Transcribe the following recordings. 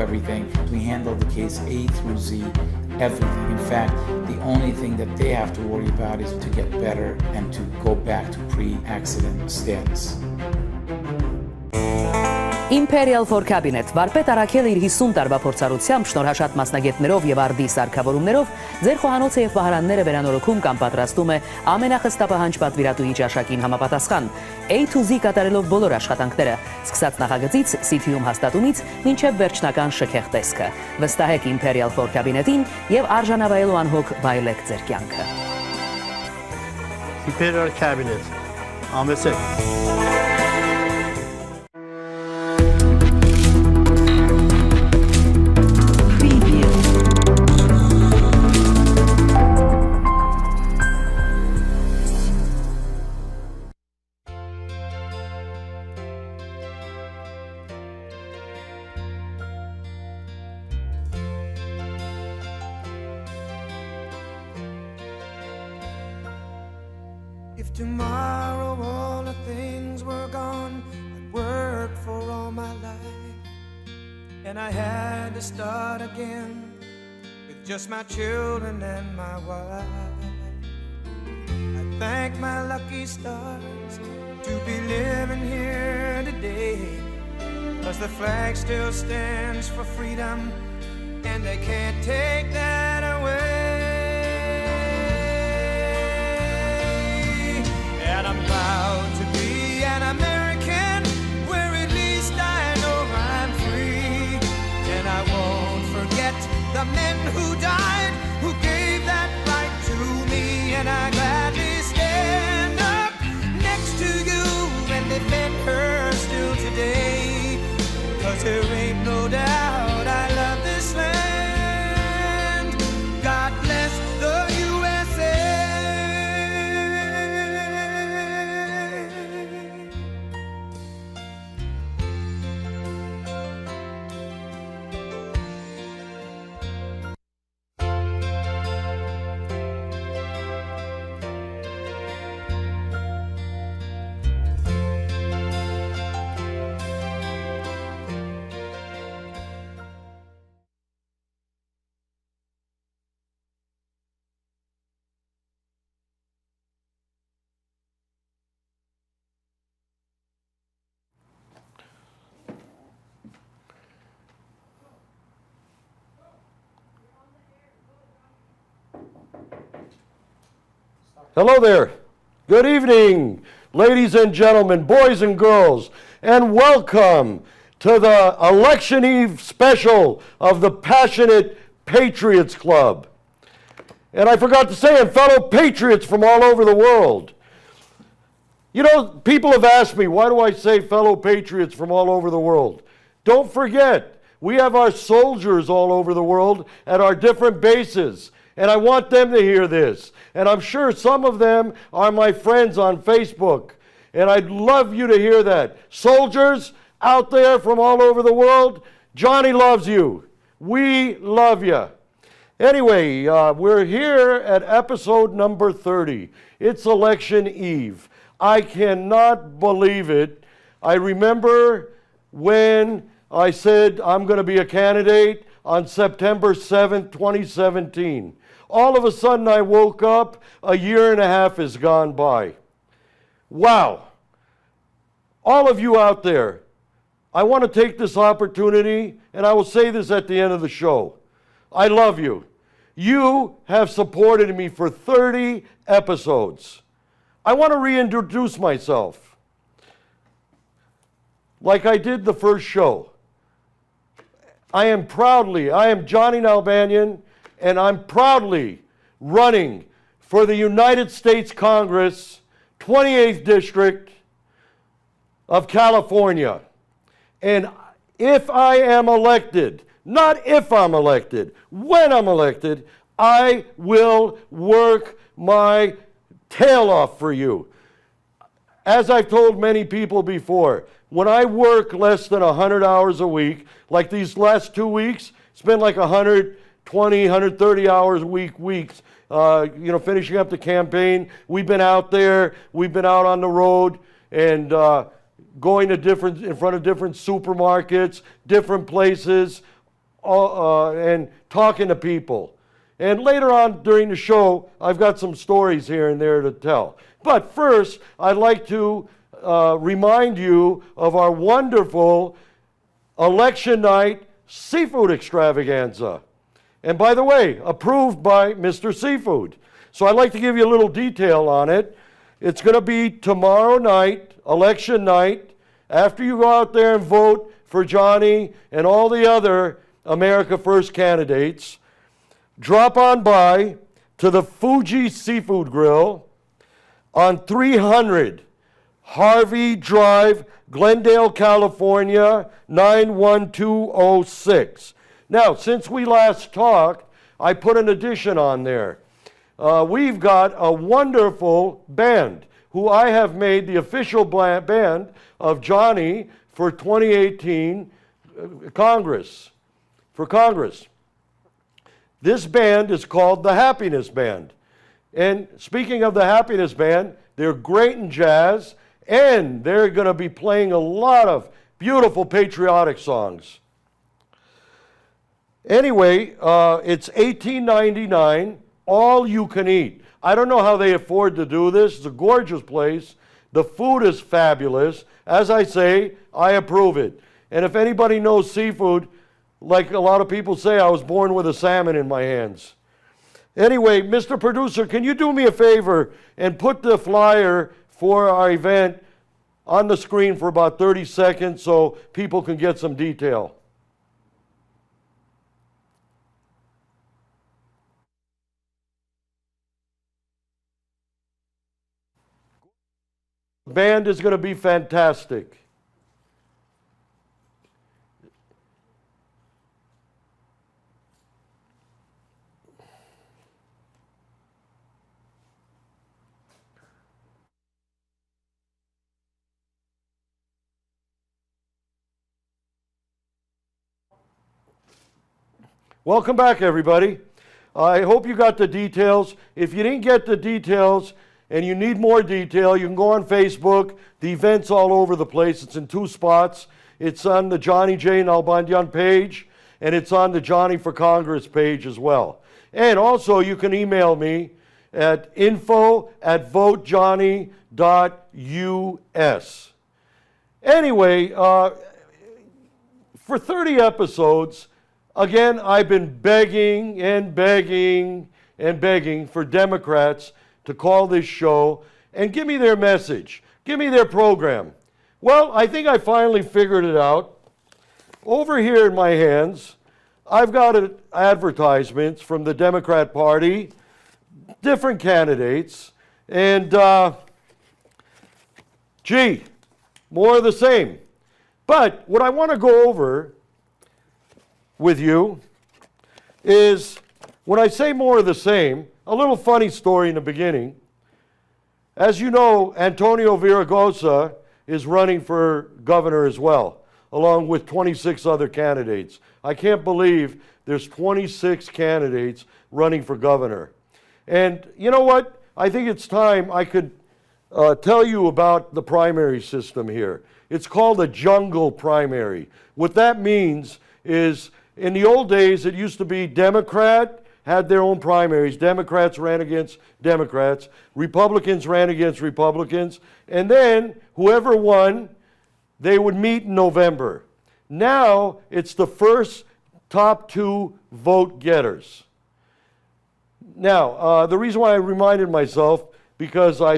everything. We handle the case A through Z, everything. In fact, the only thing that they have to worry about is to get better and to go back to pre-accident status. Imperial for Cabinet վարպետ Արաքելը իր 50 տարվա փորձառությամբ շնորհաշատ մասնագետներով եւ արդի սարքավորումներով ձեր խոհանոցը եւ պահարանները վերանորոգում կամ պատրաստում է ամենախստապահանջ պատվիրատուի ճաշակին համապատասխան A to Z կատարելով բոլոր աշխատանքները սկսած նախագծից CT-ում հաստատումից մինչեւ վերջնական շքեղ տեսքը վստահեք Imperial for Cabinet-ին եւ արժանավայելու անհոգ վայելեք ձեր կյանքը Imperial Cabinet ամեսեք If tomorrow all the things were gone, I'd worked for all my life, and I had to start again with just my children and my wife. I thank my lucky stars to be living here today, 'cause the flag still stands for freedom, and they can't take that away. And I'm proud to be an American, where at least I know I'm free. And I won't forget the men who died, who gave that right to me. And I gladly stand up next to you and defend her still today, 'cause there ain't no doubt I love this land. God bless the USA. Hello there. Good evening, ladies and gentlemen, boys and girls, and welcome to the Election Eve special of the Passionate Patriots Club. And I forgot to say, and fellow patriots from all over the world. You know, people have asked me, why do I say fellow patriots from all over the world? Don't forget, we have our soldiers all over the world at our different bases. And I want them to hear this. And I'm sure some of them are my friends on Facebook. And I'd love you to hear that. Soldiers out there from all over the world, Johnny loves you. We love you. Anyway, we're here at episode number 30. It's election eve. I cannot believe it. I remember when I said I'm going to be a candidate on September 7th, 2017. All of a sudden I woke up, a year and a half has gone by. Wow. All of you out there, I want to take this opportunity, and I will say this at the end of the show. I love you. You have supported me for 30 episodes. I want to reintroduce myself, like I did the first show. I am Johnny Nalbanyan, and I'm proudly running for the United States Congress, 28th District of California. And if I am elected, not if I'm elected, when I'm elected, I will work my tail off for you. As I've told many people before, when I work less than 100 hours a week, like these last 2 weeks, it's been like 120, 130 hours a weeks, finishing up the campaign. We've been out there, we've been out on the road, and going to in front of different supermarkets, different places, and talking to people. And later on during the show, I've got some stories here and there to tell. But first, I'd like to remind you of our wonderful election night seafood extravaganza. And by the way, approved by Mr. Seafood. So I'd like to give you a little detail on it. It's going to be tomorrow night, election night, after you go out there and vote for Johnny and all the other America First candidates. Drop on by to the Fuji Seafood Grill on 300 Harvey Drive, Glendale, California, 91206. Now, since we last talked, I put an addition on there. We've got a wonderful band who I have made the official band of Johnny for 2018 Congress. This band is called the Happiness Band. And speaking of the Happiness Band, they're great in jazz, and they're going to be playing a lot of beautiful patriotic songs. Anyway, it's $18.99, all you can eat. I don't know how they afford to do this. It's a gorgeous place. The food is fabulous. As I say, I approve it. And if anybody knows seafood, like a lot of people say, I was born with a salmon in my hands. Anyway, Mr. Producer, can you do me a favor and put the flyer for our event on the screen for about 30 seconds so people can get some detail? The band is going to be fantastic. Welcome back, everybody. I hope you got the details. If you didn't get the details and you need more detail, you can go on Facebook. The event's all over the place. It's in 2 spots. It's on the Johnny J. Nalbandian page, and it's on the Johnny for Congress page as well. And also, you can email me at info@votejohnny.us. Anyway, for 30 episodes, again, I've been begging and begging and begging for Democrats to call this show and give me their message, give me their program. Well, I think I finally figured it out. Over here in my hands, I've got advertisements from the Democrat Party, different candidates, and gee, more of the same. But what I want to go over with you is, when I say more of the same, a little funny story in the beginning. As you know, Antonio Villaraigosa is running for governor as well, along with 26 other candidates. I can't believe there's 26 candidates running for governor. And you know what? I think it's time I could tell you about the primary system here. It's called a jungle primary. What that means is, in the old days, it used to be Democrat had their own primaries. Democrats ran against Democrats. Republicans ran against Republicans. And then whoever won, they would meet in November. Now it's the first top 2 vote getters. Now, the reason why I reminded myself, because I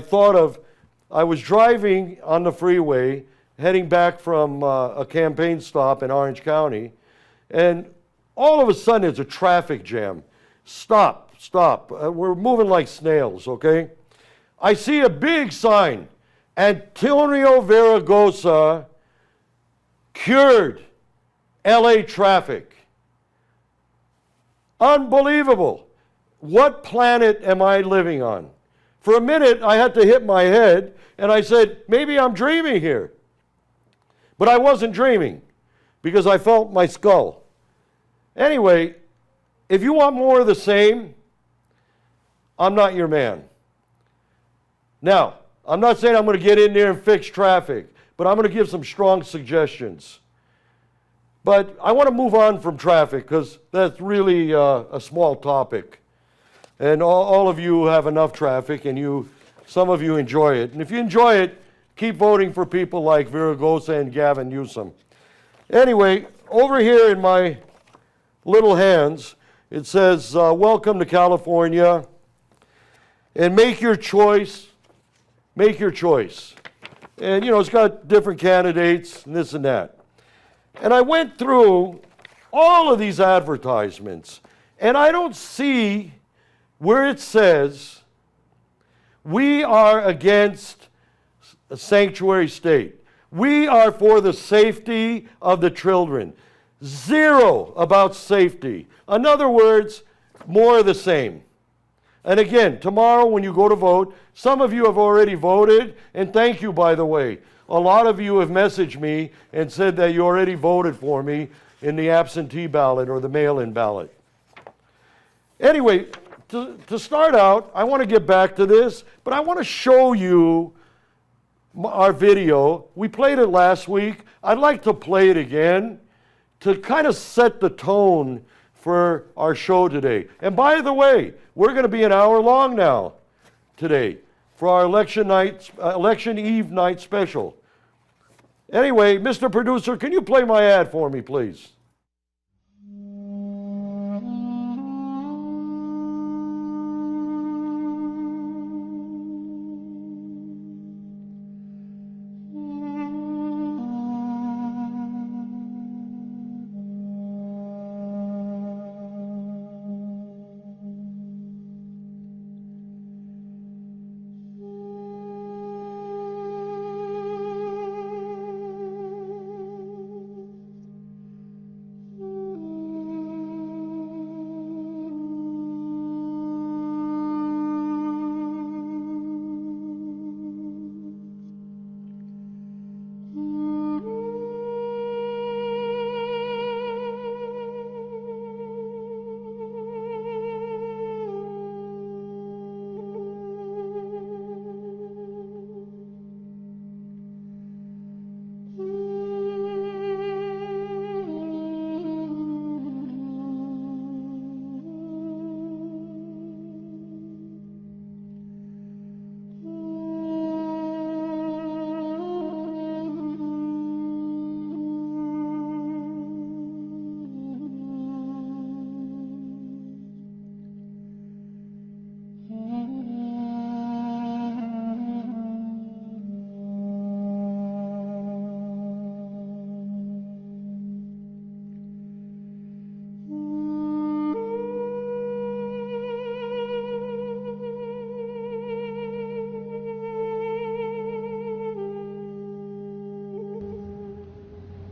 was driving on the freeway heading back from a campaign stop in Orange County, and all of a sudden there's a traffic jam. Stop. We're moving like snails, okay? I see a big sign. Antonio Villaraigosa cured LA traffic. Unbelievable. What planet am I living on? For a minute, I had to hit my head, and I said, maybe I'm dreaming here. But I wasn't dreaming, because I felt my skull. Anyway, if you want more of the same, I'm not your man. Now, I'm not saying I'm going to get in there and fix traffic, but I'm going to give some strong suggestions. But I want to move on from traffic because that's really a small topic. And all of you have enough traffic, and some of you enjoy it. And if you enjoy it, keep voting for people like Viragosa and Gavin Newsom. Anyway, over here in my little hands, it says, welcome to California, and make your choice. Make your choice. And, it's got different candidates and this and that. And I went through all of these advertisements, and I don't see where it says, we are against a sanctuary state. We are for the safety of the children. Zero about safety. In other words, more of the same. And again, tomorrow when you go to vote, some of you have already voted, and thank you, by the way. A lot of you have messaged me and said that you already voted for me in the absentee ballot or the mail-in ballot. Anyway, to start out, I want to get back to this, but I want to show you our video. We played it last week. I'd like to play it again to kind of set the tone for our show today. And by the way, we're going to be an hour long now today for our election eve night special. Anyway, Mr. Producer, can you play my ad for me, please?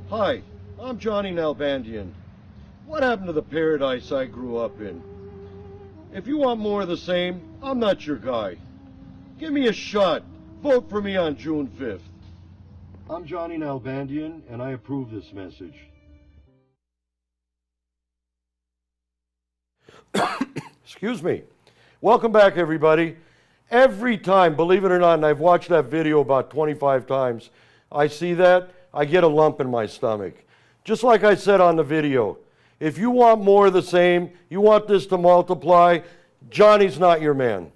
Hi, I'm Johnny Nalbandian. What happened to the paradise I grew up in? If you want more of the same, I'm not your guy. Give me a shot. Vote for me on June 5th. I'm Johnny Nalbandian, and I approve this message. Excuse me. Welcome back, everybody. Every time, believe it or not, and I've watched that video about 25 times, I see that, I get a lump in my stomach. Just like I said on the video, if you want more of the same, you want this to multiply, Johnny's not your man.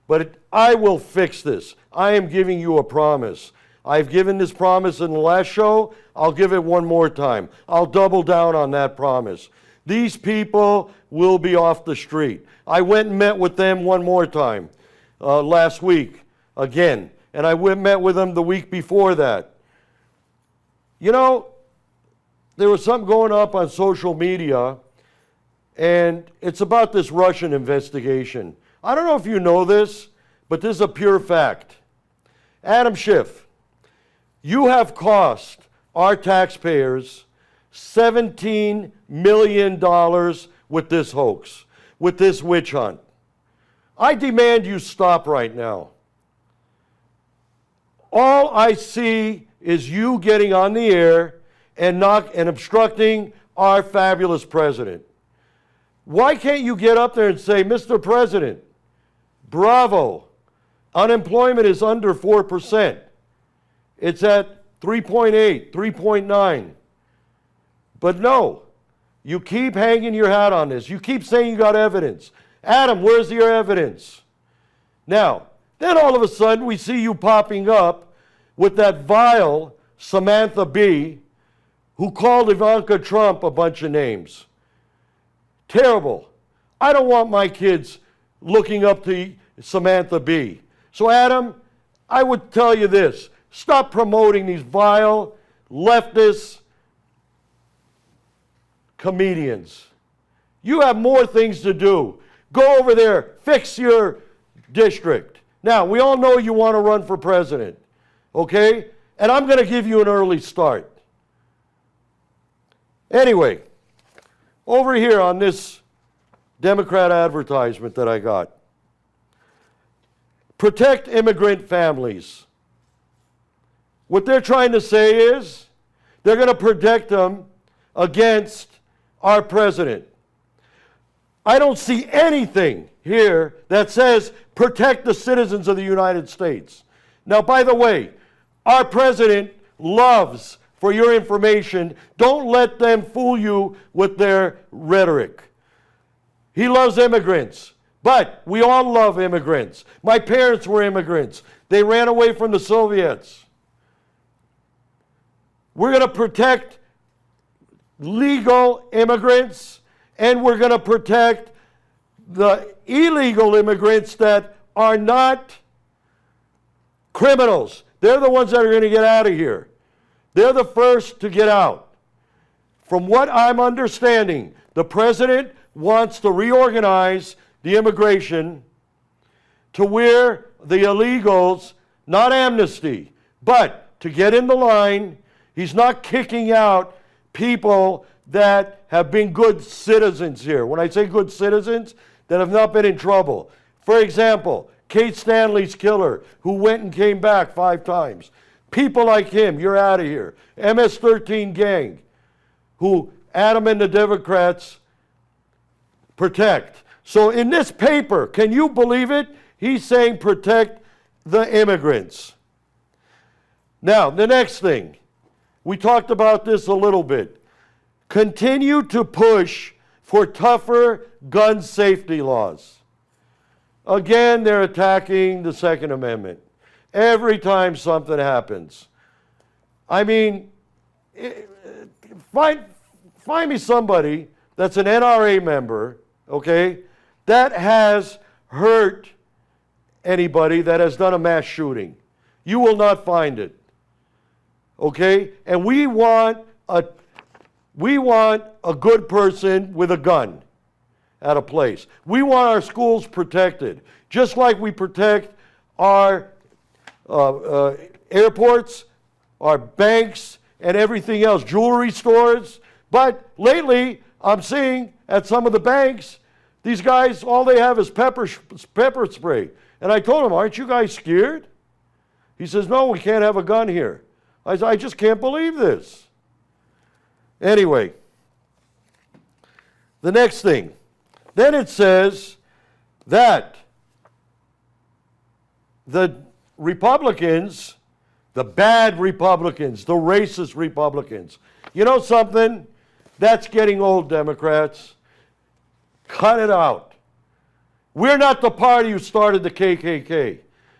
But I will fix this. I am giving you a promise. I've given this promise in the last show. I'll give it one more time. I'll double down on that promise. These people will be off the street. I went and met with them one more time last week again. And I met with them the week before that. You know, there was something going up on social media, and it's about this Russian investigation. I don't know if you know this, but this is a pure fact. Adam Schiff, you have cost our taxpayers $17 million with this hoax, with this witch hunt. I demand you stop right now. All I see is you getting on the air and obstructing our fabulous president. Why can't you get up there and say, Mr. President, bravo, unemployment is under 4%. It's at 3.8, 3.9. But no, you keep hanging your hat on this. You keep saying you got evidence. Adam, where's your evidence? Now, then all of a sudden we see you popping up with that vile Samantha Bee, who called Ivanka Trump a bunch of names. Terrible. I don't want my kids looking up to Samantha Bee. So Adam, I would tell you this. Stop promoting these vile leftist comedians. You have more things to do. Go over there, fix your district. Now, we all know you want to run for president, okay? And I'm going to give you an early start. Anyway, over here on this Democrat advertisement that I got, protect immigrant families. What they're trying to say is they're going to protect them against our president. I don't see anything here that says protect the citizens of the United States. Now, by the way, our president loves, for your information, don't let them fool you with their rhetoric. He loves immigrants, but we all love immigrants. My parents were immigrants. They ran away from the Soviets. We're going to protect legal immigrants, and we're going to protect the illegal immigrants that are not criminals. They're the ones that are going to get out of here. They're the first to get out. From what I'm understanding, the president wants to reorganize the immigration to where the illegals, not amnesty, but to get in the line. He's not kicking out people that have been good citizens here. When I say good citizens, that have not been in trouble. For example, Kate Stanley's killer, who went and came back 5 times. People like him, you're out of here. MS-13 gang, who Adam and the Democrats protect. So in this paper, can you believe it? He's saying protect the immigrants. Now, the next thing, we talked about this a little bit. Continue to push for tougher gun safety laws. Again, they're attacking the Second Amendment. Every time something happens. I mean, find me somebody that's an NRA member, okay, that has hurt anybody that has done a mass shooting. You will not find it. Okay? And we want a good person with a gun at a place. We want our schools protected, just like we protect our airports, our banks, and everything else, jewelry stores. But lately, I'm seeing at some of the banks, these guys, all they have is pepper spray. And I told him, aren't you guys scared? He says, no, we can't have a gun here. I just can't believe this. Anyway, the next thing. Then it says that the Republicans, the bad Republicans, the racist Republicans, you know something? That's getting old, Democrats. Cut it out. We're not the party who started the KKK.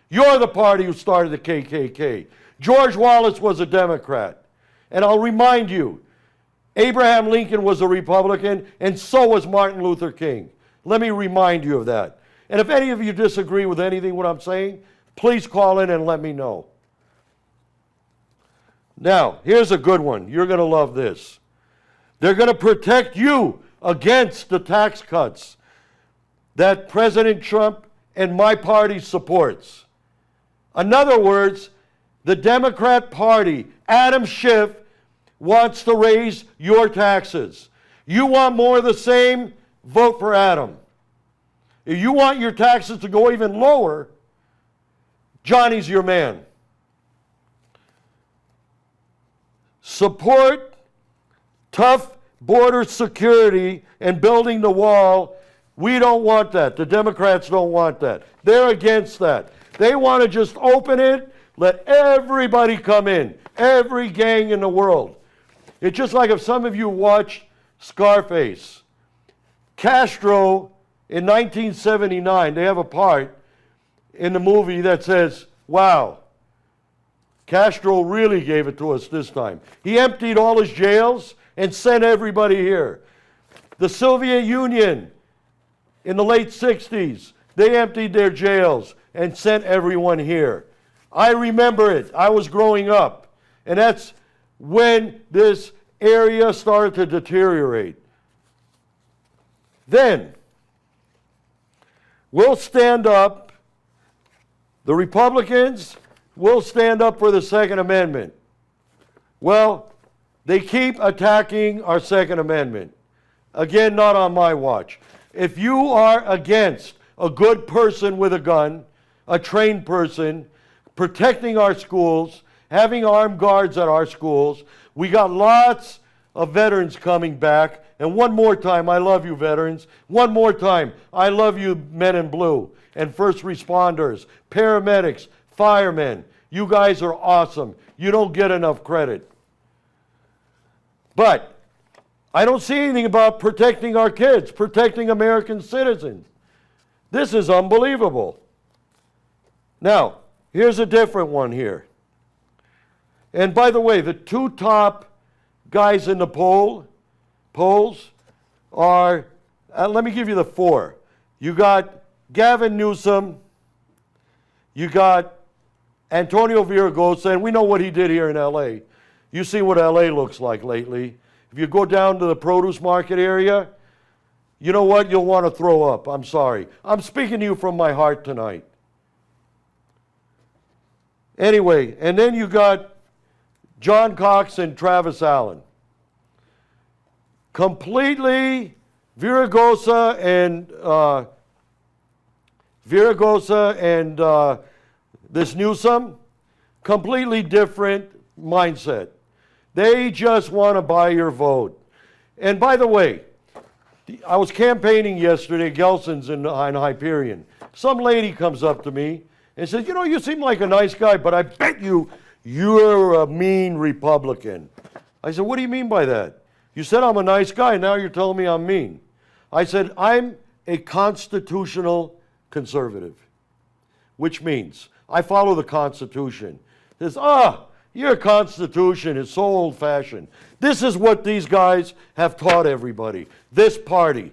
You're the party who started the KKK. George Wallace was a Democrat. And I'll remind you, Abraham Lincoln was a Republican, and so was Martin Luther King. Let me remind you of that. And if any of you disagree with anything what I'm saying, please call in and let me know. Now, here's a good one. You're going to love this. They're going to protect you against the tax cuts that President Trump and my party supports. In other words, the Democrat Party, Adam Schiff, wants to raise your taxes. You want more of the same? Vote for Adam. If you want your taxes to go even lower, Johnny's your man. Support tough border security and building the wall. We don't want that. The Democrats don't want that. They're against that. They want to just open it, let everybody come in, every gang in the world. It's just like if some of you watched Scarface. Castro, in 1979, they have a part in the movie that says, wow, Castro really gave it to us this time. He emptied all his jails and sent everybody here. The Soviet Union, in the late 60s, they emptied their jails and sent everyone here. I remember it. I was growing up. And that's when this area started to deteriorate. Then, we'll stand up, the Republicans will stand up for the Second Amendment. Well, they keep attacking our Second Amendment. Again, not on my watch. If you are against a good person with a gun, a trained person, protecting our schools, having armed guards at our schools, we got lots of veterans coming back. And one more time, I love you, veterans. One more time, I love you, men in blue, and first responders, paramedics, firemen. You guys are awesome. You don't get enough credit. But I don't see anything about protecting our kids, protecting American citizens. This is unbelievable. Now, here's a different one here. And by the way, the two top guys in the polls are, let me give you the four. You got Gavin Newsom, you got Antonio Villaraigosa, and we know what he did here in LA. You see what LA looks like lately. If you go down to the produce market area, you know what? You'll want to throw up. I'm sorry. I'm speaking to you from my heart tonight. Anyway, and then you got John Cox and Travis Allen. Completely Villaraigosa and this Newsom, completely different mindset. They just want to buy your vote. And by the way, I was campaigning yesterday, Gelson's in Hyperion. Some lady comes up to me and says, you know, you seem like a nice guy, but I bet you're a mean Republican. I said, what do you mean by that? You said I'm a nice guy, now you're telling me I'm mean. I said, I'm a constitutional conservative, which means I follow the Constitution. It says, your Constitution is so old-fashioned. This is what these guys have taught everybody. This party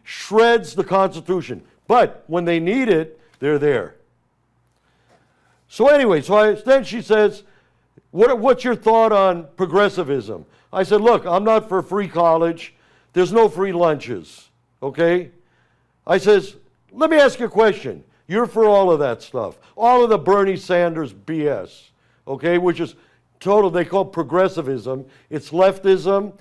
shreds the Constitution. But when they need it, they're there. So anyway, then she says, what's your thought on progressivism? I said, look, I'm not for free college. There's no free lunches, okay? I says, let me ask you a question. You're for all of that stuff. All of the Bernie Sanders BS, okay, which is total, they call progressivism. It's leftism,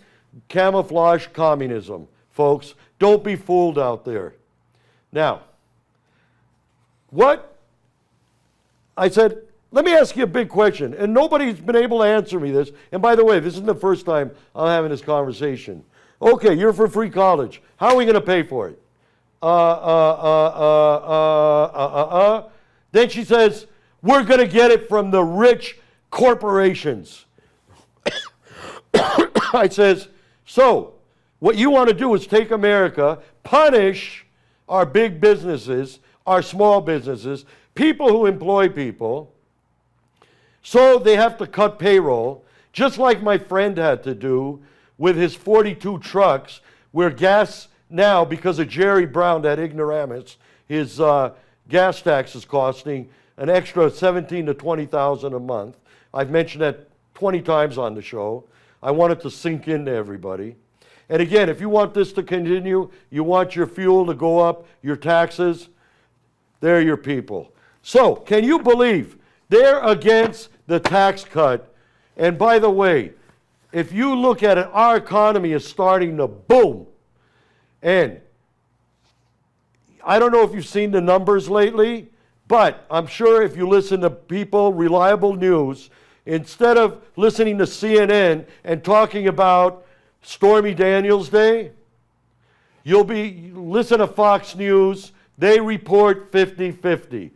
camouflage communism, folks. Don't be fooled out there. Now, I said, let me ask you a big question. And nobody's been able to answer me this. And by the way, this isn't the first time I'm having this conversation. Okay, you're for free college. How are we going to pay for it? Then she says, we're going to get it from the rich corporations. I says, so what you want to do is take America, punish our big businesses, our small businesses, people who employ people, so they have to cut payroll, just like my friend had to do with his 42 trucks, where gas now, because of Jerry Brown, that ignoramus, his gas tax is costing an extra $17,000 to $20,000 a month. I've mentioned that 20 times on the show. I want it to sink into everybody. And again, if you want this to continue, you want your fuel to go up, your taxes, they're your people. So, can you believe they're against the tax cut? And by the way, if you look at it, our economy is starting to boom. And I don't know if you've seen the numbers lately, but I'm sure if you listen to people, reliable news, instead of listening to CNN and talking about Stormy Daniels Day, listen to Fox News. They report 50-50.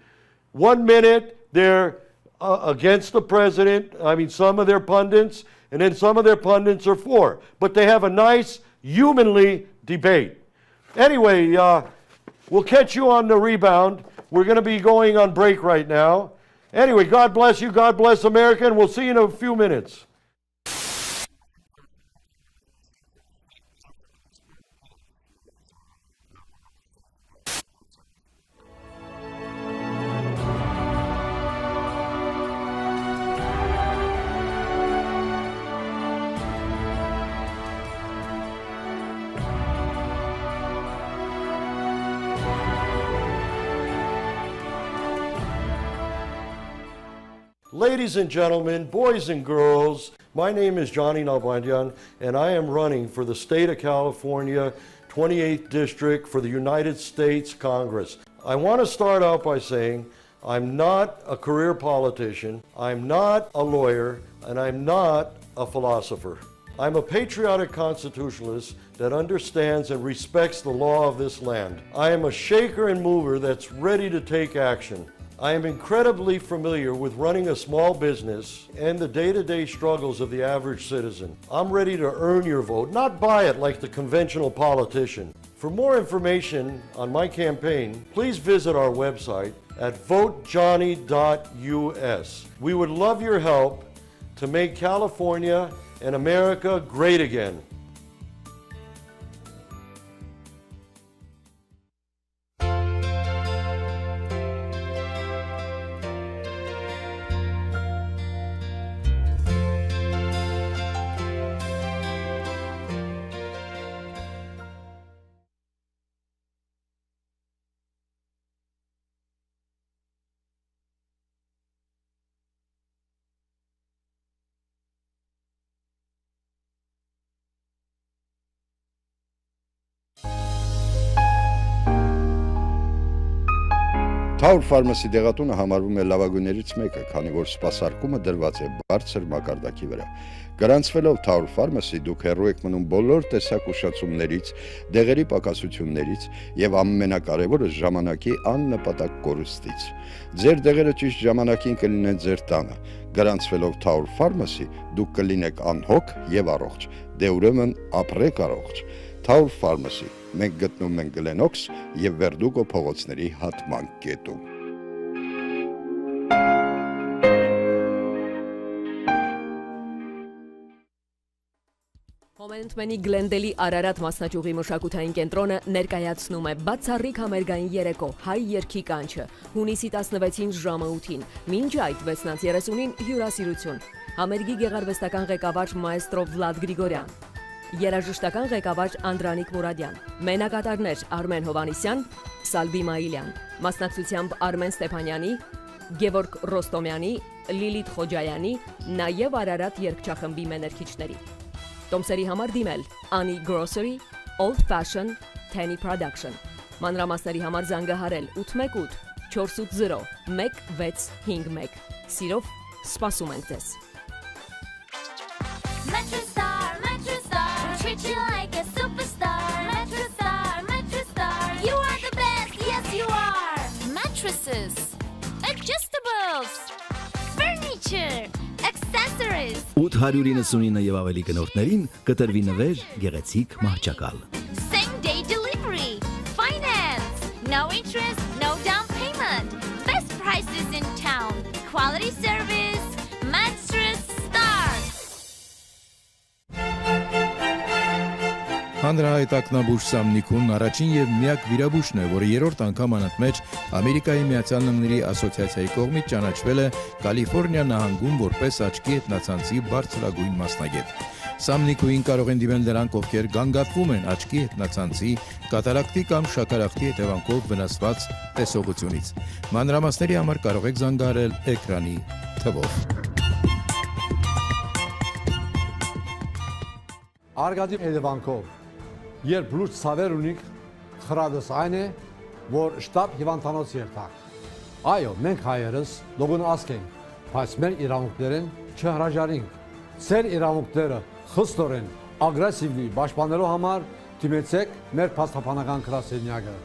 1 minute they're against the president, some of their pundits, and then some of their pundits are for. But they have a nice, humanly debate. Anyway, we'll catch you on the rebound. We're going to be going on break right now. Anyway, God bless you. God bless America, and we'll see you in a few minutes. Ladies and gentlemen, boys and girls, my name is Johnny Nalbandian, and I am running for the state of California, 28th District for the United States Congress. I want to start out by saying I'm not a career politician, I'm not a lawyer, and I'm not a philosopher. I'm a patriotic constitutionalist that understands and respects the law of this land. I am a shaker and mover that's ready to take action. I am incredibly familiar with running a small business and the day-to-day struggles of the average citizen. I'm ready to earn your vote, not buy it like the conventional politician. For more information on my campaign, please visit our website at votejohnny.us. We would love your help to make California and America great again. Tower Pharmacy դեղատունը համարվում է լավագույններից մեկը, քանի որ սպասարկումը դրված է բարձր մակարդակի վրա։ Գրանցվելով Tower Pharmacy դուք հեռու եք մնում բոլոր տեսակ ուշացումներից, դեղերի պակասություններից եւ ամենակարևորը ժամանակի աննպատակ կորուստից։ Ձեր դեղերը ճիշտ ժամանակին կլինեն ձեր տանը։ Գրանցվելով Tower Pharmacy դուք կլինեք անհոգ եւ առողջ։ Դե ուրեմն ապրեք առողջ։ Tower Pharmacy մենք գտնվում ենք Գլենոքս եւ Վերդուգո փողոցների հատման կետում։ Հոմենտմենի Գլենդելի Արարատ մասնաճյուղի մշակութային կենտրոնը ներկայացնում է բացառիկ համերգային երեկո հայ երգի կանչը հունիսի 16-ին ժամը 8-ին, մինչ այդ 6:30-ին հյուրասիրություն։ Համերգի գեղարվեստական ղեկավար մայստրո Վլադ Գրիգորյան, երաժշտական ղեկավար Անդրանիկ Մուրադյան, մենակատարներ Արմեն Հովանիսյան, Սալբի Մայիլյան, մասնակցությամբ Արմեն Ստեփանյանի, Գևորգ Ռոստոմյանի, Լիլիթ Խոջայանի, նաև Արարատ երգչախմբի մեներքիչների։ Տոմսերի համար դիմել Անի Grocery, Old Fashion, Tenny Production։ Մանրամասների համար զանգահարել 818 480 1651։ Սիրով սպասում ենք ձեզ։ Treat you like a superstar. Metro-Star. You are the best, yes you are. Mattresses, adjustables, furniture, accessories. 899 եւ ավելի կնորդներին կտրվի նվեր գեղեցիկ մահճակալ։ Same day delivery. Finance. No interest, no down payment. Best prices in town. Quality service. Mattress-Star. Հանրահայտ ակնաբուժ Սամնիկուն առաջին եւ միակ վիրաբույժն է, որը երրորդ անգամ անընդմեջ Ամերիկայի Միացյալ Նահանգների ասոցիացիայի կողմից ճանաչվել է Կալիֆոռնիա նահանգում որպես աչքի հետնացանցի բարձրագույն մասնագետ։ Սամնիկուին կարող են դիմել նրանք, ովքեր գանգատվում են աչքի հետնացանցի, կատարակտի կամ շաքարախտի հետևանքով վնասված տեսողությունից։ Մանրամասների համար կարող եք զանգահարել էկրանի թվով։ Արգադի հետևանքով Երբ լուրջ ցավեր ունիք, խրադս այն է, որ շտապ հիվանդանոց երթաք։ Այո, մենք հայերս լոգուն ազգ ենք, բայց մեր իրավունքներն չհրաժարինք։ Ձեր իրավունքները խստորեն, ագրեսիվլի պաշտպանելու համար դիմեցեք մեր փաստաբանական գրասենյակը։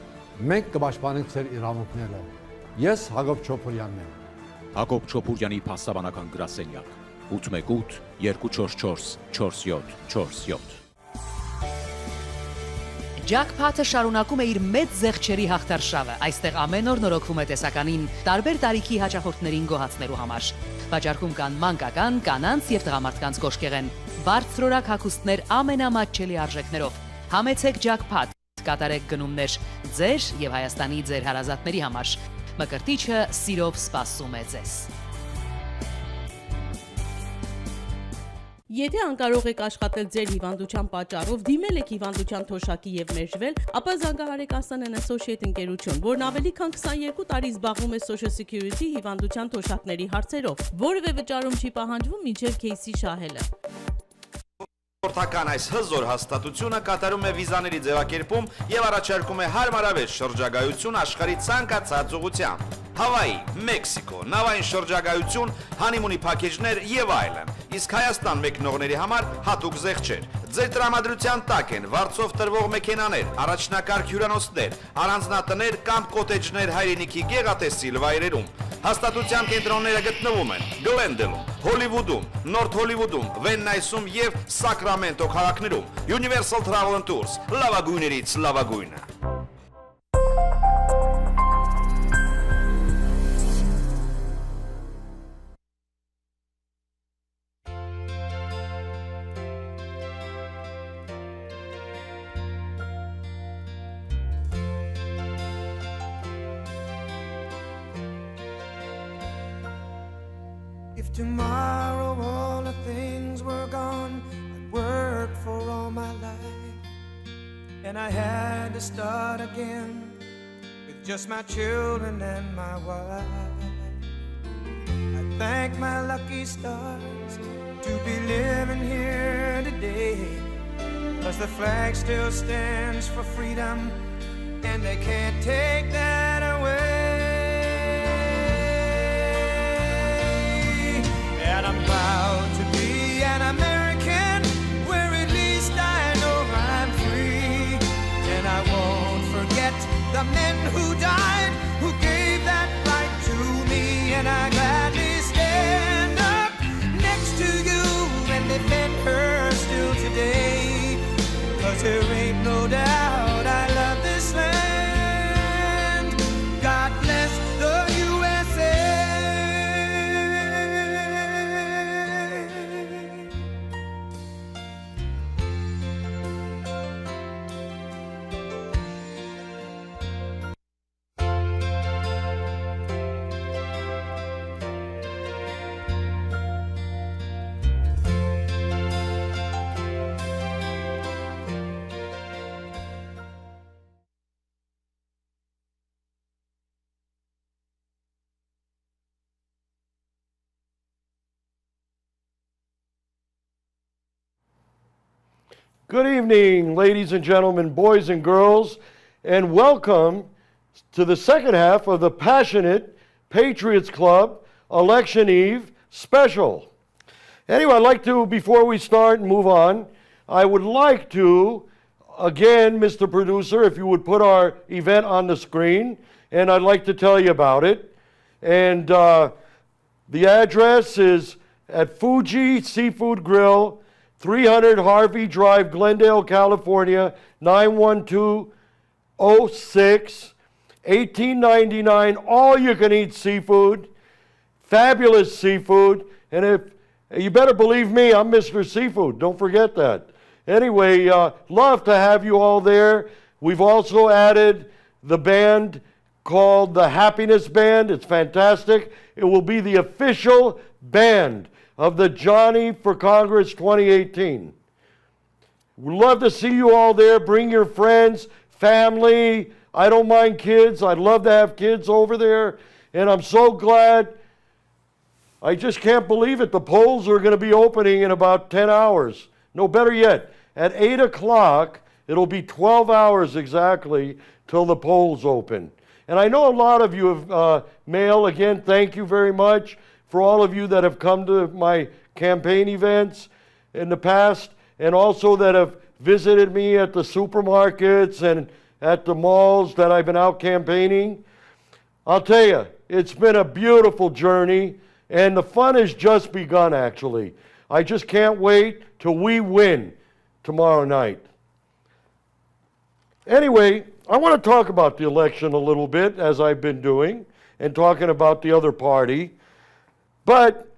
Մենք կպաշտպանենք ձեր իրավունքները։ Ես Հակոբ Չոփուրյանն եմ։ Հակոբ Չոփուրյանի փաստաբանական գրասենյակ։ 818 244 47 47 Ջակփաթը շարունակում է իր մեծ զեղչերի հաղթարշավը։ Այստեղ ամեն օր նորոգվում է տեսականին տարբեր տարիքի հաճախորդներին գոհացնելու համար։ Վաճառքում կան մանկական, կանանց եւ տղամարդկանց կոշկեղեն, բարձրորակ հագուստներ ամենամատչելի արժեքներով։ Համեցեք ջակփաթ, կատարեք գնումներ ձեր եւ Հայաստանի ձեր հարազատների համար։ Մկրտիչը սիրով սպասում է ձեզ։ Եթե անկարող եք աշխատել ձեր հիվանդության պատճառով, դիմել եք հիվանդության թոշակի եւ մերժվել, ապա զանգահարեք Aslan & Associate ընկերություն, որն ավելի քան 22 տարի զբաղվում է Social Security հիվանդության թոշակների հարցերով։ Որևէ վճարում չի պահանջվում մինչև кейսի շահելը։ Խորհրդական այս հզոր հաստատությունը կատարում է վիզաների ձևակերպում եւ առաջարկում է հարմարավետ շրջագայություն աշխարհի ցանկացած ուղղությամբ։ Հավայի, Մեքսիկո, նավային շրջագայություն, հանիմունի փակեջներ եւ այլն։ Իսկ Հայաստան մեկնողների համար հատուկ զեղչեր։ Ձեր տրամադրության տակ են վարձով տրվող մեքենաներ, առաջնակարգ հյուրանոցներ, առանձնատներ կամ կոտեջներ հայրենիքի գեղատեսիլ վայրերում։ Հաստատության կենտրոնները գտնվում են Գլենդելում, Հոլիվուդում, Նորթ Հոլիվուդում, Վեննայսում եւ Սակրամենտո քաղաքներում։ Universal Travel and Tours, լավագույններից լավագույնը։ If tomorrow all the things were gone I'd worked for all my life, and I had to start again with just my children and my wife, I thank my lucky stars to be living here today, 'cause the flag still stands for freedom and they can't take that away. And I'm proud to be an American, where at least I know I'm free. And I won't forget the men who died, who gave that right to me. And I gladly stand up next to you and defend her still today, 'cause there ain't no doubt I love this land. God bless the USA. Good evening, ladies and gentlemen, boys and girls, and welcome to the second half of the Passionate Patriots Club Election Eve special. Anyway, I'd like to, before we start and move on, I would like to, again, Mr. Producer, if you would put our event on the screen, and I'd like to tell you about it. And the address is at Fuji Seafood Grill, 300 Harvey Drive, Glendale, California, 91206, $18.99, all you can eat seafood, fabulous seafood, and if you better believe me, I'm Mr. Seafood, don't forget that. Anyway, love to have you all there. We've also added the band called the Happiness Band. It's fantastic. It will be the official band of the Johnny for Congress 2018. We'd love to see you all there. Bring your friends, family. I don't mind kids. I'd love to have kids over there. And I'm so glad. I just can't believe it. The polls are going to be opening in about 10 hours. No, better yet, at 8 o'clock, it'll be 12 hours exactly till the polls open. And I know a lot of you have mailed. Again, thank you very much for all of you that have come to my campaign events in the past, and also that have visited me at the supermarkets and at the malls that I've been out campaigning. I'll tell you, it's been a beautiful journey, And the fun has just begun, actually. I just can't wait till we win tomorrow night. Anyway, I want to talk about the election a little bit, as I've been doing, and talking about the other party. But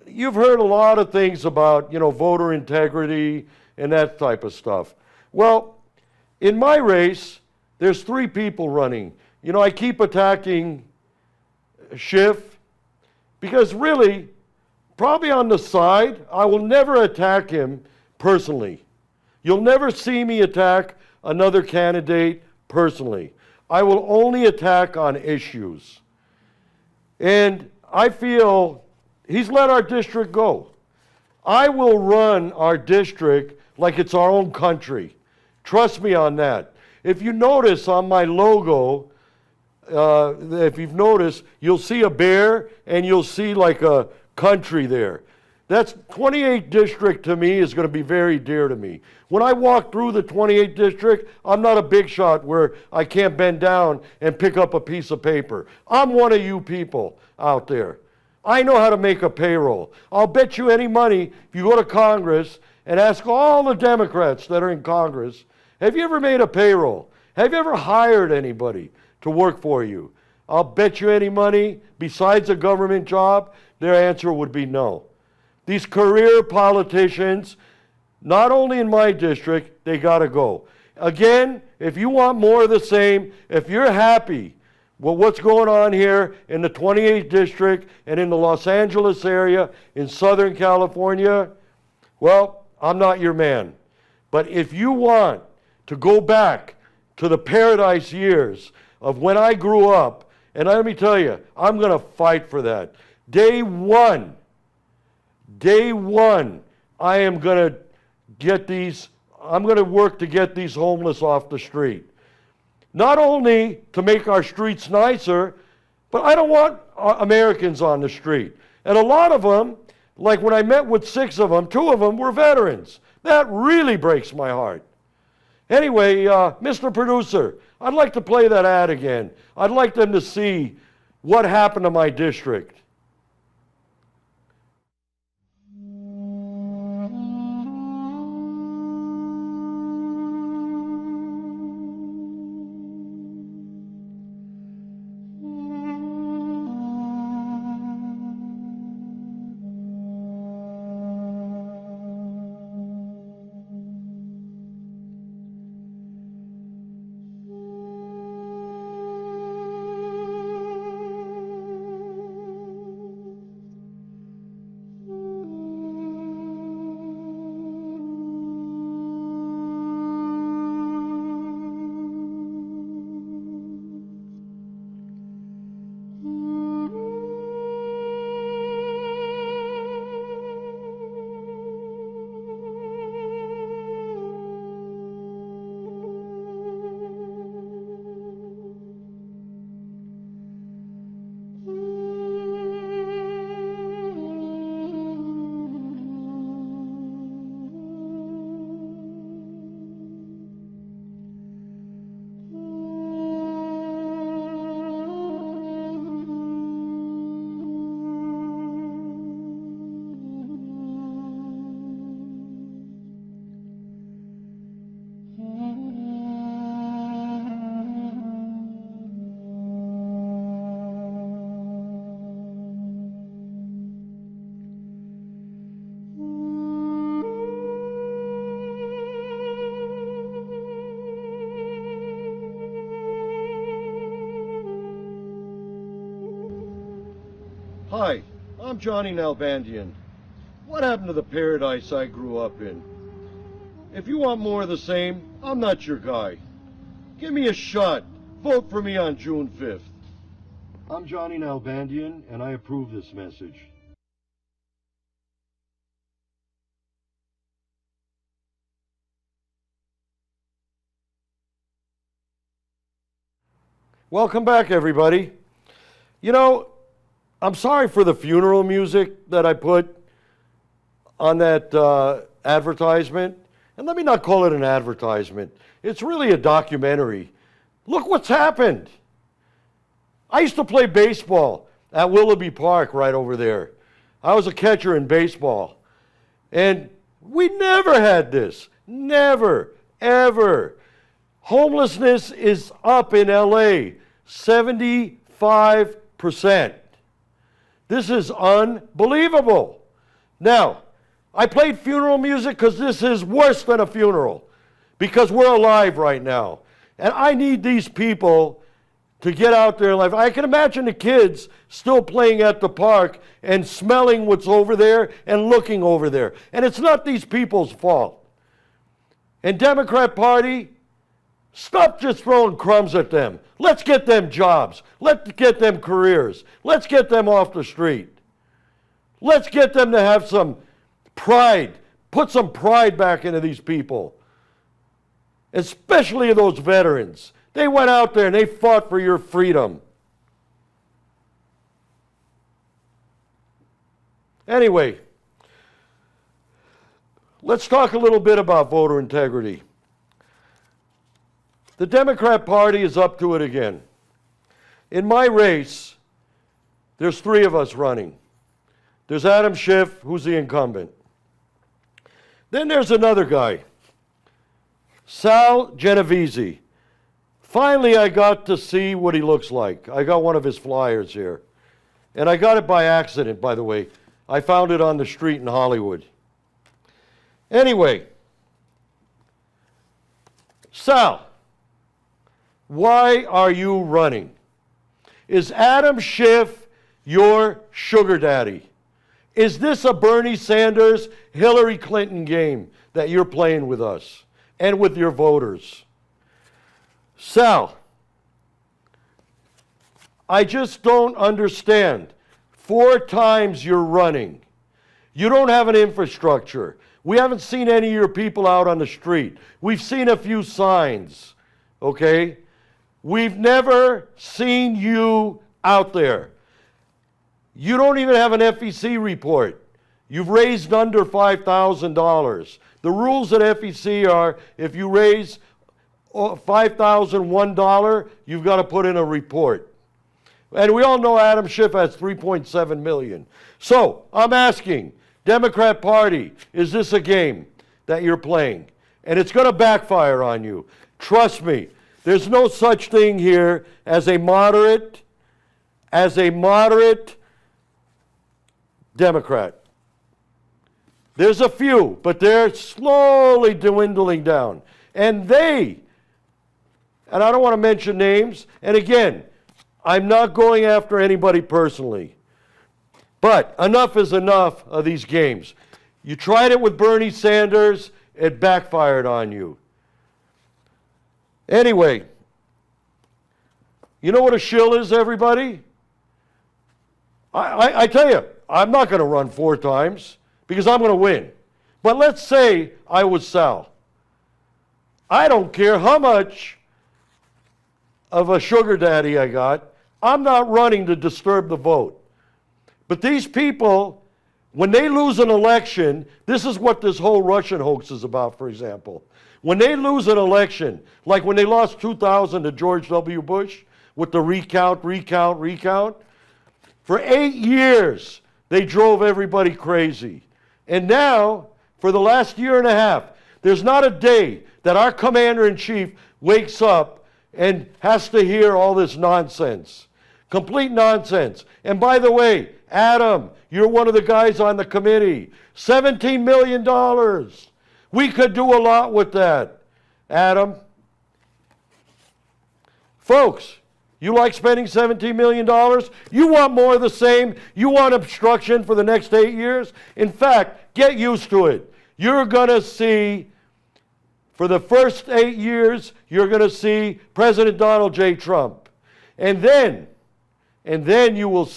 you've heard a lot of things about, voter integrity and that type of stuff. Well, in my race, there's 3 people running. I keep attacking Schiff because really, probably on the side, I will never attack him personally. You'll never see me attack another candidate personally. I will only attack on issues. And I feel he's let our district go. I will run our district like it's our own country. Trust me on that. If you notice on my logo, if you've noticed, you'll see a bear and you'll see like a country there. That's 28th district to me is going to be very dear to me. When I walk through the 28th district, I'm not a big shot where I can't bend down and pick up a piece of paper. I'm one of you people out there. I know how to make a payroll. I'll bet you any money if you go to Congress and ask all the Democrats that are in Congress, have you ever made a payroll? Have you ever hired anybody to work for you? I'll bet you any money, besides a government job, their answer would be no. These career politicians, not only in my district, they got to go. Again, if you want more of the same, if you're happy with what's going on here in the 28th district and in the Los Angeles area, in Southern California, well, I'm not your man. But if you want to go back to the paradise years of when I grew up, and let me tell you, I'm going to fight for that. Day one, I am going to work to get these homeless off the street. Not only to make our streets nicer, but I don't want Americans on the street. And a lot of them, like when I met with 6 of them, 2 of them were veterans. That really breaks my heart. Anyway, Mr. Producer, I'd like to play that ad again. I'd like them to see what happened to my district. Hi, I'm Johnny Nalbandian. What happened to the paradise I grew up in? If you want more of the same, I'm not your guy. Give me a shot. Vote for me on June 5th. I'm Johnny Nalbandian, and I approve this message. Welcome back, everybody. I'm sorry for the funeral music that I put on that advertisement. And let me not call it an advertisement. It's really a documentary. Look what's happened. I used to play baseball at Willoughby Park right over there. I was a catcher in baseball. And we never had this. Never, ever. Homelessness is up in LA 75%. This is unbelievable. Now, I played funeral music because this is worse than a funeral, because we're alive right now. And I need these people to get out there in life. I can imagine the kids still playing at the park and smelling what's over there and looking over there. And it's not these people's fault. And Democrat Party, stop just throwing crumbs at them. Let's get them jobs. Let's get them careers. Let's get them off the street. Let's get them to have some pride. Put some pride back into these people. Especially those veterans. They went out there and they fought for your freedom. Anyway, let's talk a little bit about voter integrity. The Democrat Party is up to it again. In my race, there's 3 of us running. There's Adam Schiff, who's the incumbent. Then there's another guy, Sal Genovese. Finally, I got to see what he looks like. I got one of his flyers here. And I got it by accident, by the way. I found it on the street in Hollywood. Anyway, Sal, why are you running? Is Adam Schiff your sugar daddy? Is this a Bernie Sanders, Hillary Clinton game that you're playing with us and with your voters? Sal, I just don't understand. 4 times you're running. You don't have an infrastructure. We haven't seen any of your people out on the street. We've seen a few signs, okay? We've never seen you out there. You don't even have an FEC report. You've raised under $5,000. The rules at FEC are if you raise $5,001, you've got to put in a report. And we all know Adam Schiff has $3.7 million. So I'm asking, Democrat Party, is this a game that you're playing? And it's going to backfire on you. Trust me, there's no such thing here as a moderate Democrat. There's a few, but they're slowly dwindling down. And I don't want to mention names, and again, I'm not going after anybody personally. But enough is enough of these games. You tried it with Bernie Sanders, it backfired on you. Anyway, you know what a shill is, everybody? I tell you, I'm not going to run 4 times because I'm going to win. But let's say I was Sal. I don't care how much of a sugar daddy I got. I'm not running to disturb the vote. But these people, when they lose an election, this is what this whole Russian hoax is about, for example. When they lose an election, like when they lost 2000 to George W. Bush with the recount, for 8 years, they drove everybody crazy. And now, for the last year and a half, there's not a day that our commander-in-chief wakes up and has to hear all this nonsense. Complete nonsense. And by the way, Adam, you're one of the guys on the committee. $17 million. We could do a lot with that, Adam. Folks, you like spending $17 million? You want more of the same? You want obstruction for the next 8 years? In fact, get used to it. You're going to see, for the first 8 years, you're going to see President Donald J. Trump. And then you will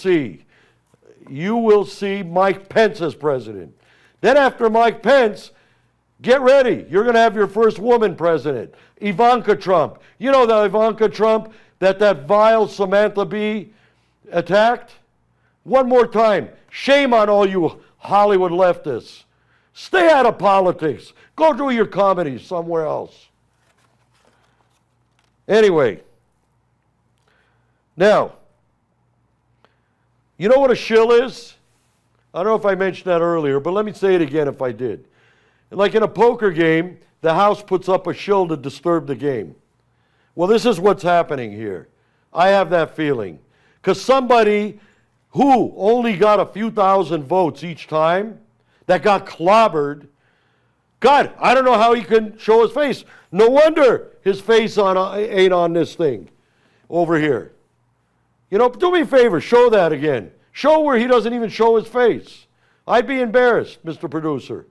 see Mike Pence as president. Then after Mike Pence, get ready. You're going to have your first woman president, Ivanka Trump. You know the Ivanka Trump that vile Samantha Bee attacked? One more time, shame on all you Hollywood leftists. Stay out of politics. Go do your comedy somewhere else. Anyway, now, you know what a shill is? I don't know if I mentioned that earlier, but let me say it again if I did. Like in a poker game, the house puts up a shill to disturb the game. Well, this is what's happening here. I have that feeling. Because somebody who only got a few thousand votes each time, that got clobbered, God, I don't know how he can show his face. No wonder his face ain't on this thing over here. You know, do me a favor, show that again. Show where he doesn't even show his face. I'd be embarrassed, Mr. Producer.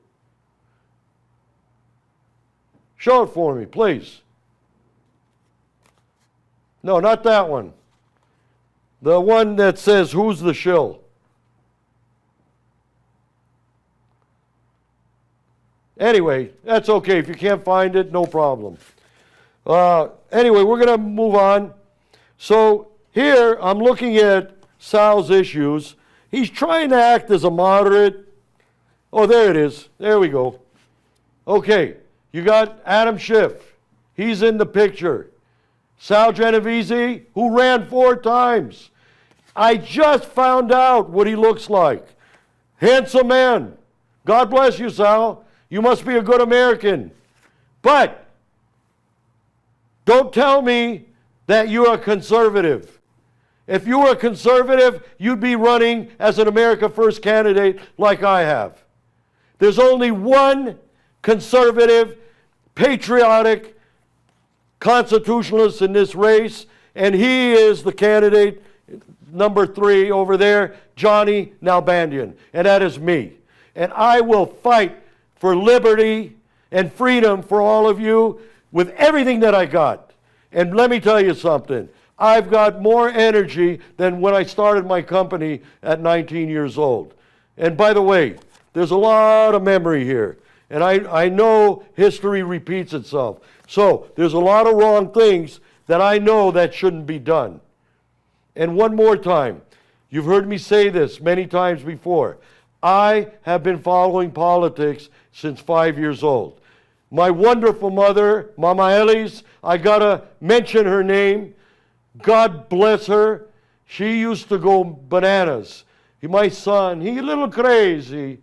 Show it for me, please. No, not that one. The one that says, who's the shill? Anyway, that's okay. If you can't find it, no problem. Anyway, we're going to move on. So here, I'm looking at Sal's issues. He's trying to act as a moderate. Oh, there it is. There we go. Okay, you got Adam Schiff. He's in the picture. Sal Genovese, who ran 4 times. I just found out what he looks like. Handsome man. God bless you, Sal. You must be a good American. But don't tell me that you're a conservative. If you were a conservative, you'd be running as an America First candidate like I have. There's only one conservative, patriotic constitutionalist in this race, and he is the candidate number 3 over there, Johnny Nalbandian, and that is me. And I will fight for liberty and freedom for all of you with everything that I got. And let me tell you something. I've got more energy than when I started my company at 19 years old. And by the way, there's a lot of memory here. And I know history repeats itself. So there's a lot of wrong things that I know that shouldn't be done. And one more time, you've heard me say this many times before. I have been following politics since 5 years old. My wonderful mother, Mama Ellis, I gotta mention her name. God bless her. She used to go bananas. My son, he a little crazy.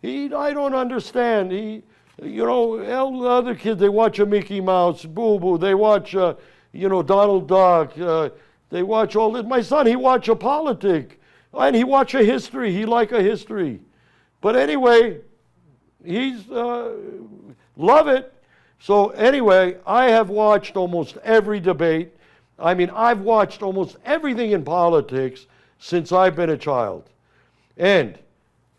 I don't understand. All the other kids, they watch a Mickey Mouse, Boo Boo. They watch, Donald Duck. They watch all this. My son, he watch a politic. And he watch a history. He like a history. But anyway, he's love it. So anyway, I have watched almost every debate. I've watched almost everything in politics since I've been a child. And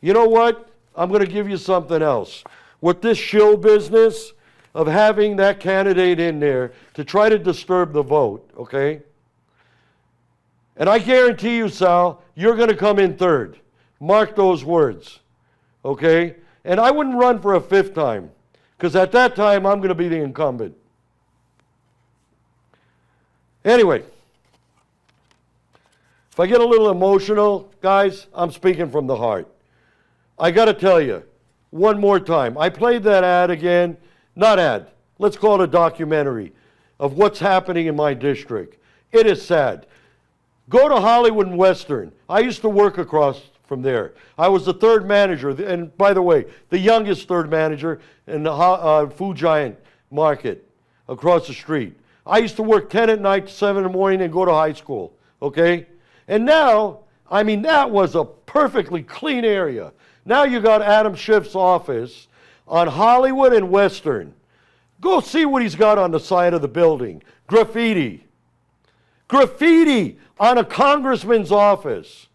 you know what? I'm going to give you something else. With this shill business of having that candidate in there to try to disturb the vote, okay? And I guarantee you, Sal, you're going to come in 3rd. Mark those words, okay? And I wouldn't run for a 5th time, because at that time, I'm going to be the incumbent. Anyway, if I get a little emotional, guys, I'm speaking from the heart. I got to tell you, one more time. I played that ad again. Not ad. Let's call it a documentary of what's happening in my district. It is sad. Go to Hollywood and Western. I used to work across from there. I was the 3rd manager, and by the way, the youngest 3rd manager in the food giant market across the street. I used to work 10 at night to 7 in the morning and go to high school, okay? And now, that was a perfectly clean area. Now you got Adam Schiff's office on Hollywood and Western. Go see what he's got on the side of the building. Graffiti. Graffiti on a congressman's office.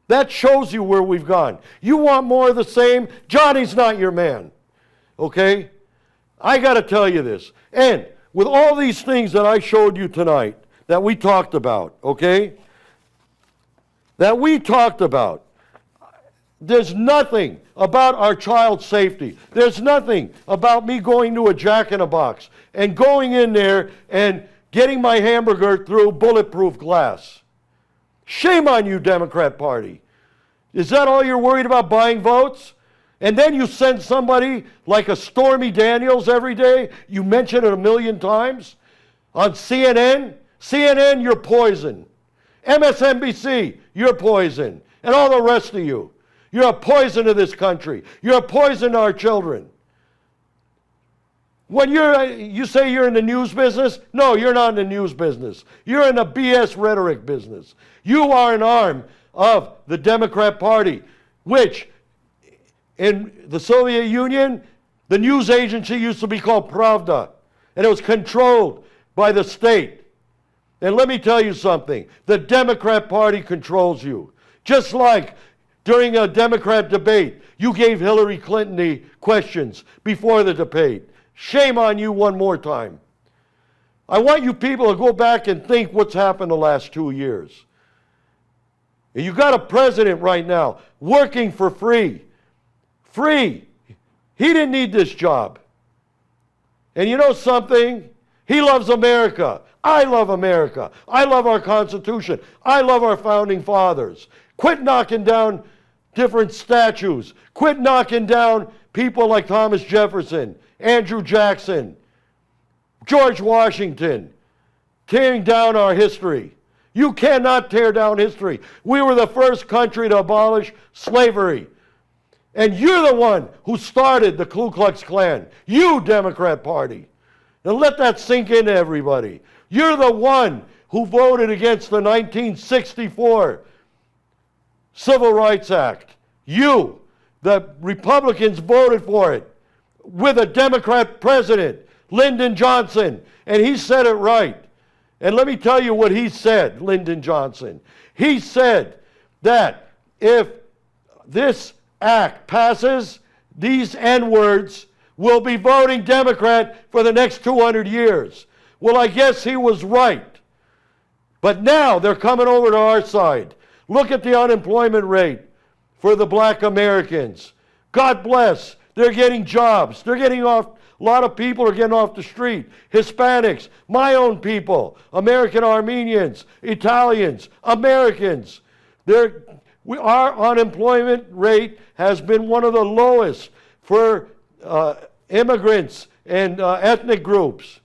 That shows you where we've gone. You want more of the same? Johnny's not your man. Okay? I got to tell you this. And with all these things that I showed you tonight, that we talked about, okay? That we talked about. There's nothing about our child's safety. There's nothing about me going to a Jack in a Box and going in there and getting my hamburger through bulletproof glass. Shame on you, Democrat Party. Is that all you're worried about, buying votes? And then you send somebody like a Stormy Daniels every day. You mention it 1,000,000 times. On CNN, CNN, you're poison. MSNBC, you're poison. And all the rest of you. You're a poison to this country. You're a poison to our children. When you say you're in the news business, no, you're not in the news business. You're in the BS rhetoric business. You are an arm of the Democrat Party, which in the Soviet Union, the news agency used to be called Pravda, and it was controlled by the state. And let me tell you something, the Democrat Party controls you. Just like during a Democrat debate, you gave Hillary Clinton the questions before the debate. Shame on you one more time. I want you people to go back and think what's happened the last 2 years. And you got a president right now working for free. Free. He didn't need this job. And you know something? He loves America. I love America. I love our Constitution. I love our founding fathers. Quit knocking down different statues. Quit knocking down people like Thomas Jefferson, Andrew Jackson, George Washington, tearing down our history. You cannot tear down history. We were the first country to abolish slavery. And you're the one who started the Ku Klux Klan. You, Democrat Party. Now let that sink into everybody. You're the one who voted against the 1964 Civil Rights Act. You, the Republicans voted for it with a Democrat president, Lyndon Johnson, and he said it right. And let me tell you what he said, Lyndon Johnson. He said that if this act passes, these N-words will be voting Democrat for the next 200 years. Well, I guess he was right. But now they're coming over to our side. Look at the unemployment rate for the black Americans. God bless. They're getting jobs. They're getting off. A lot of people are getting off the street. Hispanics, my own people, American Armenians, Italians, Americans. Our unemployment rate has been one of the lowest for immigrants and ethnic groups.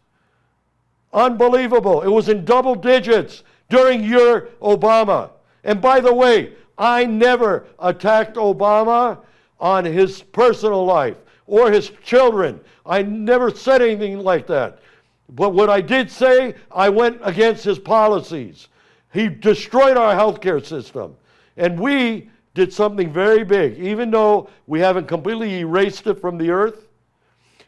Unbelievable. It was in double digits during your Obama. And by the way, I never attacked Obama on his personal life or his children. I never said anything like that. But what I did say, I went against his policies. He destroyed our healthcare system. And we did something very big. Even though we haven't completely erased it from the earth,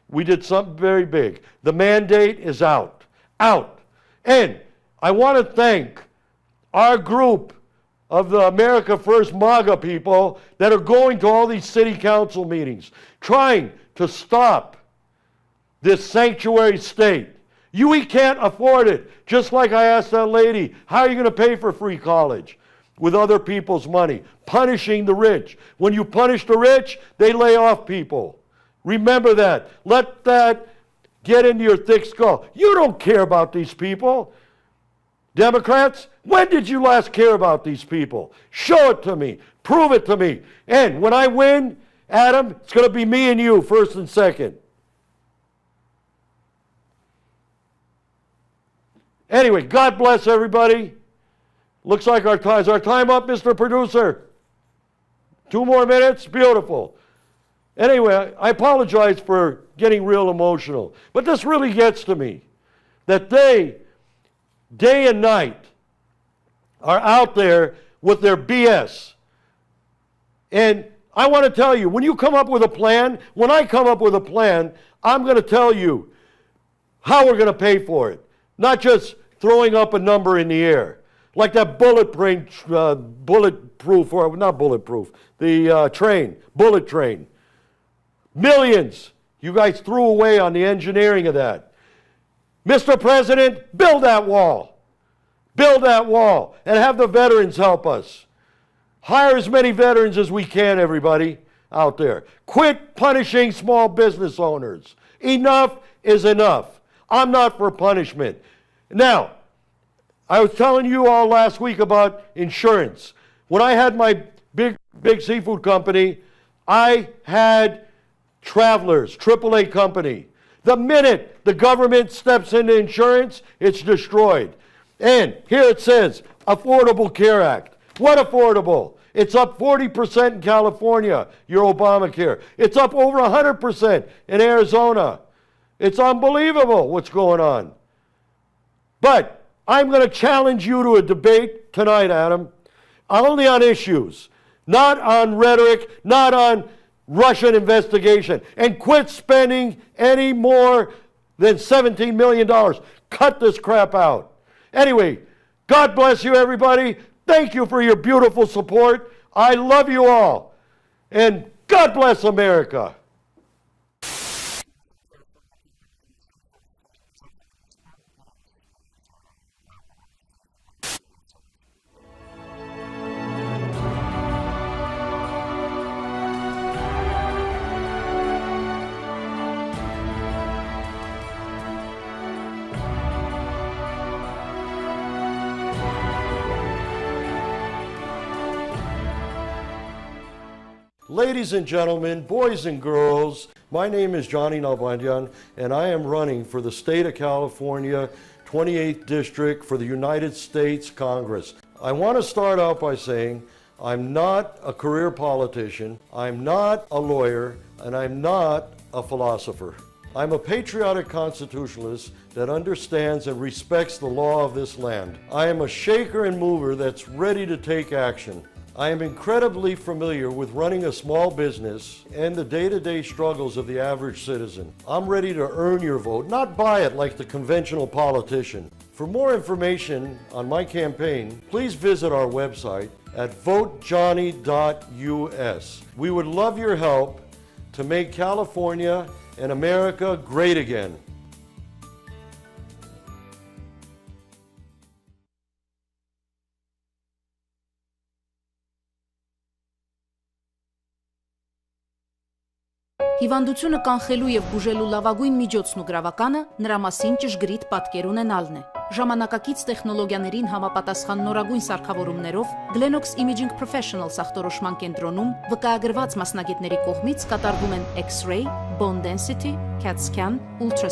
we did something very big. The mandate is out. Out. And I want to thank our group of the America First MAGA people that are going to all these city council meetings, trying to stop this sanctuary state. We can't afford it. Just like I asked that lady, how are you going to pay for free college? With other people's money. Punishing the rich. When you punish the rich, they lay off people. Remember that. Let that get into your thick skull. You don't care about these people. Democrats, when did you last care about these people? Show it to me. Prove it to me. And when I win, Adam, it's going to be me and you, first and second. Anyway, God bless everybody. Looks like is our time up, Mr. Producer? 2 more minutes? Beautiful. Anyway, I apologize for getting real emotional, but this really gets to me. That they, day and night, are out there with their BS. And I want to tell you, when you come up with a plan, when I come up with a plan, I'm going to tell you how we're going to pay for it. Not just throwing up a number in the air. Like that bulletproof, or not bulletproof, the train, bullet train. Millions you guys threw away on the engineering of that. Mr. President, build that wall. Build that wall and have the veterans help us. Hire as many veterans as we can, everybody out there. Quit punishing small business owners. Enough is enough. I'm not for punishment. Now, I was telling you all last week about insurance. When I had my big seafood company, I had Travelers, AAA company. The minute the government steps into insurance, it's destroyed. And here it says, Affordable Care Act. What affordable? It's up 40% in California, your Obamacare. It's up over 100% in Arizona. It's unbelievable what's going on. But I'm going to challenge you to a debate tonight, Adam, only on issues, not on rhetoric, not on Russian investigation. And quit spending any more than $17 million. Cut this crap out. Anyway, God bless you, everybody. Thank you for your beautiful support. I love you all. And God bless America. Ladies and gentlemen, boys and girls, my name is Johnny Nalbandian, and I am running for the state of California, 28th District for the United States Congress. I want to start out by saying I'm not a career politician, I'm not a lawyer, and I'm not a philosopher. I'm a patriotic constitutionalist that understands and respects the law of this land. I am a shaker and mover that's ready to take action. I am incredibly familiar with running a small business and the day-to-day struggles of the average citizen. I'm ready to earn your vote, not buy it like the conventional politician. For more information on my campaign, please visit our website at votejohnny.us. We would love your help to make California and America great again. Հիվանդությունը կանխելու եւ բուժելու լավագույն միջոցն ու գրավականը նրա մասին ճշգրիտ պատկեր ունենալն է։ Ժամանակակից տեխնոլոգիաներին համապատասխան նորագույն սարքավորումներով Glenox Imaging Professionals ախտորոշման կենտրոնում վկայագրված մասնագետների կողմից կատարվում են X-ray, bone density, CAT scan, ultrasound